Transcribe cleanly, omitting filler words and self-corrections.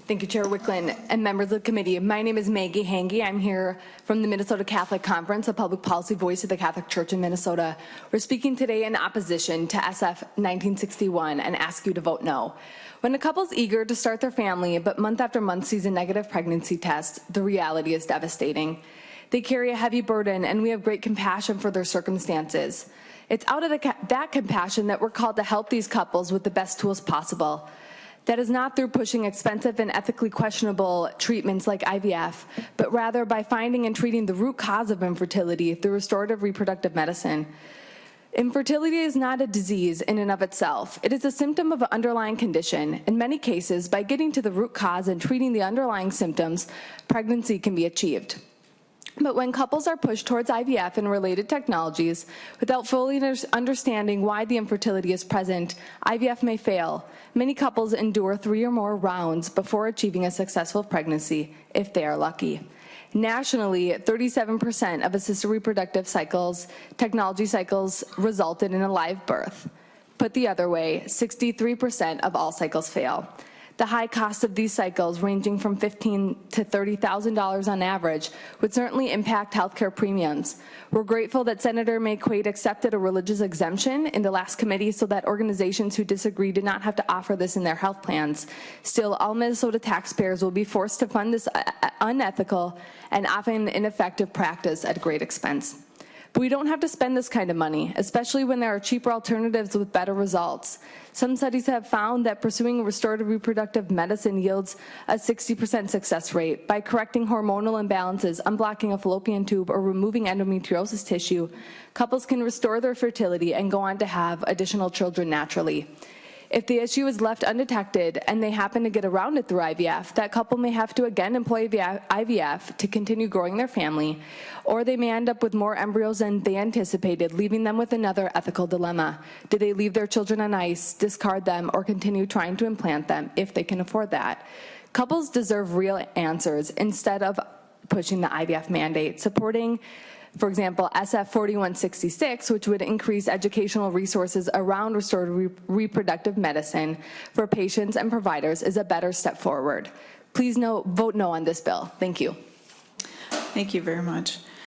Thank you, Chair Wicklund and members of the committee. My name is Maggee Hangge. I'm here from the Minnesota Catholic Conference, a public policy voice of the Catholic Church in Minnesota. We're speaking today in opposition to SF 1961 and ask you to vote no. When a couple's eager to start their family, but month after month sees a negative pregnancy test, the reality is devastating. They carry a heavy burden, and we have great compassion for their circumstances. It's out of that compassion that we're called to help these couples with the best tools possible. That is not through pushing expensive and ethically questionable treatments like IVF, but rather by finding and treating the root cause of infertility through restorative reproductive medicine. Infertility is not a disease in and of itself. It is a symptom of an underlying condition. In many cases, by getting to the root cause and treating the underlying symptoms, pregnancy can be achieved. But when couples are pushed towards IVF and related technologies without fully understanding why the infertility is present, IVF may fail. Many couples endure 3 or more rounds before achieving a successful pregnancy, if they are lucky. Nationally, 37% of assisted reproductive cycles, technology cycles, resulted in a live birth. Put the other way, 63% of all cycles fail. The high cost of these cycles, ranging from $15,000 to $30,000 on average, would certainly impact healthcare premiums. We're grateful that Senator McQuaid accepted a religious exemption in the last committee so that organizations who disagree do not have to offer this in their health plans. Still, all Minnesota taxpayers will be forced to fund this unethical and often ineffective practice at great expense. But we don't have to spend this kind of money, especially when there are cheaper alternatives with better results. Some studies have found that pursuing restorative reproductive medicine yields a 60% success rate. By correcting hormonal imbalances, unblocking a fallopian tube, or removing endometriosis tissue, couples can restore their fertility and go on to have additional children naturally. If the issue is left undetected and they happen to get around it through IVF, that couple may have to again employ IVF to continue growing their family, or they may end up with more embryos than they anticipated, leaving them with another ethical dilemma. Do they leave their children on ice, discard them, or continue trying to implant them if they can afford that? Couples deserve real answers instead of pushing the IVF mandate. Supporting, for example, SF 4166, which would increase educational resources around restorative reproductive medicine for patients and providers, is a better step forward. Please vote no on this bill. Thank you. Thank you very much.